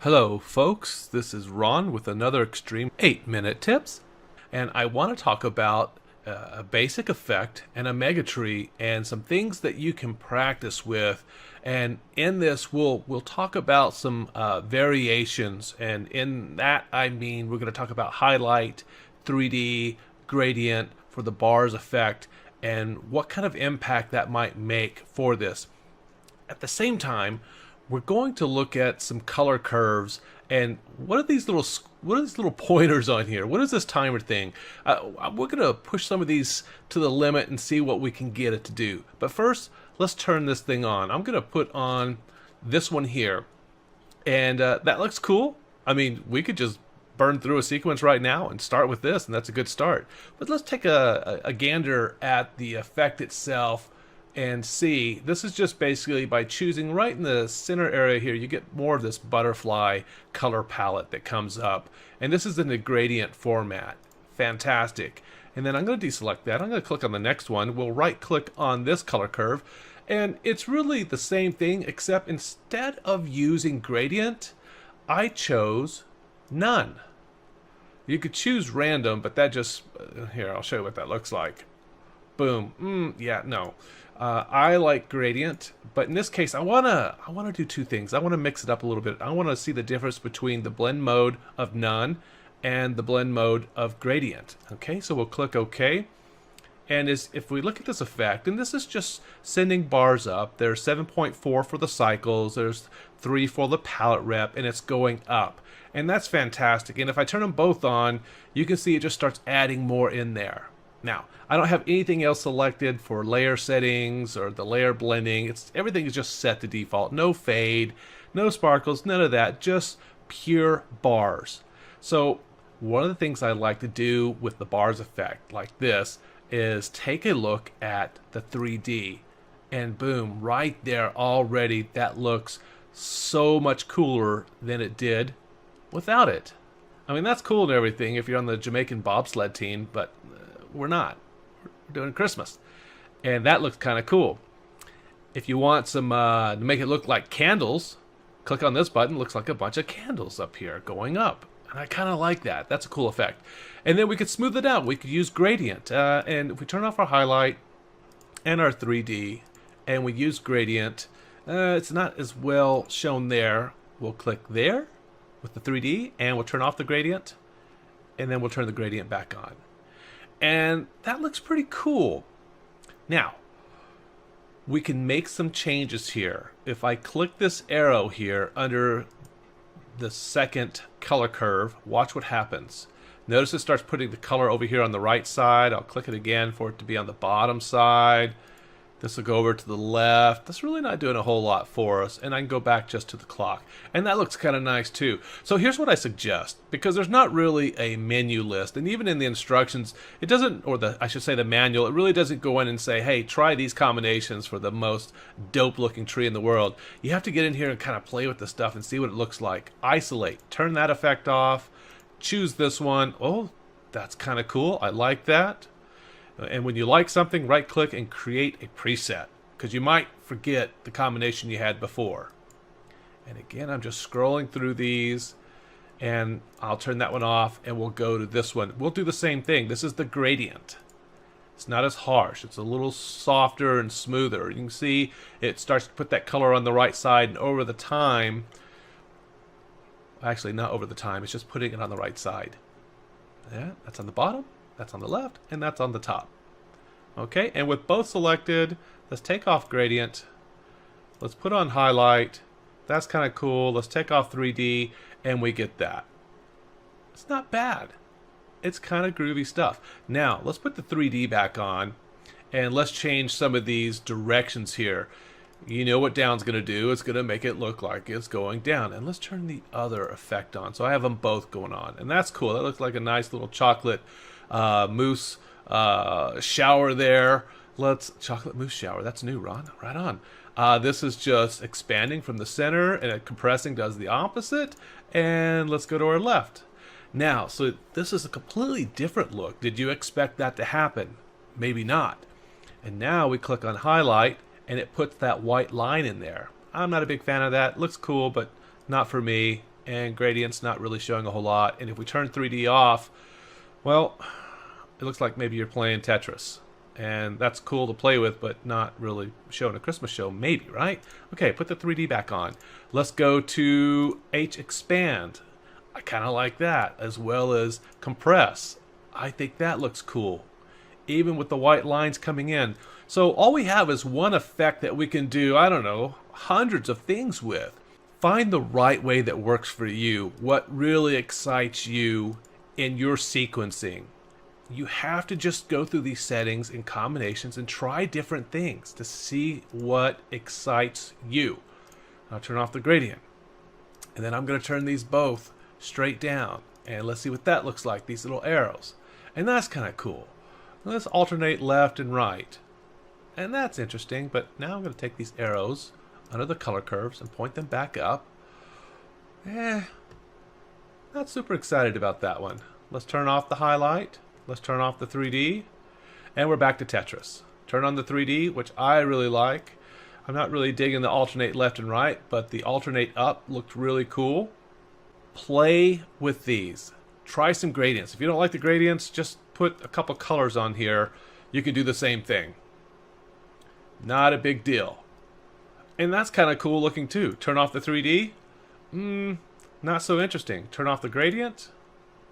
Hello folks, this is Ron with another Extreme 8-Minute Tips, and I want to talk about a basic effect and a mega tree and some things that you can practice with. And in this we'll talk about some variations, and in that I mean we're going to talk about highlight, 3D, gradient for the bars effect, and what kind of impact that might make for this. At the same time, we're going to look at some color curves and what are these little pointers on here? What is this timer thing? We're going to push some of these to the limit and see what we can get it to do. But first, let's turn this thing on. I'm going to put on this one here, and that looks cool. I mean, we could just burn through a sequence right now and start with this, and that's a good start. But let's take a gander at the effect itself and see. This is just basically by choosing right in the center area here, you get more of this butterfly color palette that comes up. And this is in the gradient format. Fantastic. And then I'm going to deselect that. I'm going to click on the next one. We'll right click on this color curve. And it's really the same thing, except instead of using gradient, I chose none. You could choose random, but that just, here, I'll show you what that looks like. Boom. Yeah, no. I like gradient, but in this case, I wanna do two things. I want to mix it up a little bit. I want to see the difference between the blend mode of none and the blend mode of gradient. Okay, so we'll click OK. And if we look at this effect, and this is just sending bars up. There's 7.4 for the cycles. There's 3 for the palette rep, and it's going up. And that's fantastic. And if I turn them both on, you can see it just starts adding more in there. Now, I don't have anything else selected for layer settings or the layer blending. Everything is just set to default. No fade, no sparkles, none of that. Just pure bars. So one of the things I like to do with the bars effect like this is take a look at the 3D, and boom, right there already that looks so much cooler than it did without it. I mean, that's cool and everything if you're on the Jamaican bobsled team, but we're not. We're doing Christmas, and that looks kind of cool. If you want some to make it look like candles, click on this button. Looks like a bunch of candles up here going up, and I kind of like that. That's a cool effect. And then we could smooth it out. We could use gradient, and if we turn off our highlight and our 3D and we use gradient, it's not as well shown there. We'll click there with the 3D and we'll turn off the gradient, and then we'll turn the gradient back on. And that looks pretty cool. Now, we can make some changes here. If I click this arrow here under the second color curve, watch what happens. Notice it starts putting the color over here on the right side. I'll click it again for it to be on the bottom side. This will go over to the left. That's really not doing a whole lot for us. And I can go back just to the clock. And that looks kind of nice too. So here's what I suggest, because there's not really a menu list. And even in the instructions, it doesn't, or I should say the manual, it really doesn't go in and say, hey, try these combinations for the most dope looking tree in the world. You have to get in here and kind of play with the stuff and see what it looks like. Isolate, turn that effect off, choose this one. Oh, that's kind of cool. I like that. And when you like something, right click and create a preset, because you might forget the combination you had before. And again, I'm just scrolling through these, and I'll turn that one off and we'll go to this one. We'll do the same thing. This is the gradient. It's not as harsh. It's a little softer and smoother. You can see it starts to put that color on the right side, and over the time, actually not over the time, it's just putting it on the right side. Yeah, that's on the bottom. That's on the left, and that's on the top. Okay, and with both selected, let's take off gradient. Let's put on highlight. That's kind of cool. Let's take off 3D, and we get that. It's not bad. It's kind of groovy stuff. Now, let's put the 3D back on, and let's change some of these directions here. You know what down's going to do. It's going to make it look like it's going down. And let's turn the other effect on. So I have them both going on, and that's cool. That looks like a nice little chocolate mousse shower there. Chocolate mousse shower. That's new, Ron. Right on. This is just expanding from the center, and compressing does the opposite. And let's go to our left. Now, so this is a completely different look. Did you expect that to happen? Maybe not. And now we click on highlight, and it puts that white line in there. I'm not a big fan of that. Looks cool, but not for me. and gradients not really showing a whole lot. And if we turn 3D off, well, it looks like maybe you're playing Tetris. And that's cool to play with, but not really showing a Christmas show, maybe, right? Okay, put the 3D back on. Let's go to H-Expand. I kind of like that, as well as Compress. I think that looks cool, even with the white lines coming in. So all we have is one effect that we can do, I don't know, hundreds of things with. Find the right way that works for you, what really excites you in your sequencing. You have to just go through these settings and combinations and try different things to see what excites you. I'll turn off the gradient. And then I'm going to turn these both straight down. And let's see what that looks like, these little arrows. And that's kind of cool. Let's alternate left and right. And that's interesting, but now I'm going to take these arrows under the color curves and point them back up. Not super excited about that one. Let's turn off the highlight. Let's turn off the 3D, and we're back to Tetris. Turn on the 3D, which I really like. I'm not really digging the alternate left and right, but the alternate up looked really cool. Play with these. Try some gradients. If you don't like the gradients, just put a couple colors on here. You can do the same thing. Not a big deal. And that's kind of cool looking too. Turn off the 3D. Not so interesting. Turn off the gradient.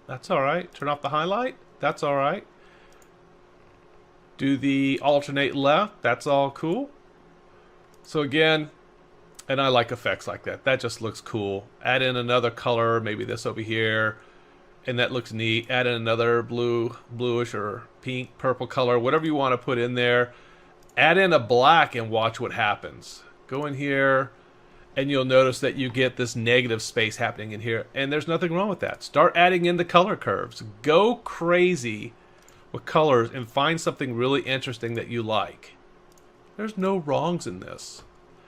That's all right. Turn off the highlight. That's all right. Do the alternate left. That's all cool. So again, and I like effects like that. That just looks cool. Add in another color, maybe this over here, and that looks neat. Add in another bluish or pink, purple color, whatever you want to put in there. Add in a black and watch what happens. Go in here, and you'll notice that you get this negative space happening in here, and there's nothing wrong with that. Start adding in the color curves. Go crazy with colors and find something really interesting that you like. There's no wrongs in this,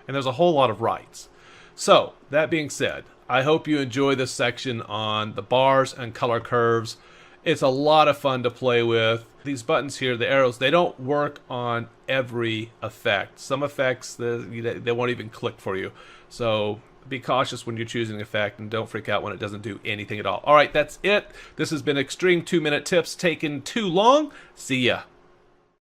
and there's a whole lot of rights. So, that being said, I hope you enjoy this section on the bars and color curves. It's a lot of fun to play with. These buttons here, the arrows, they don't work on every effect. Some effects, they won't even click for you. So be cautious when you're choosing an effect, and don't freak out when it doesn't do anything at all. All right, that's it. This has been Extreme 2-Minute Tips taken too long. See ya.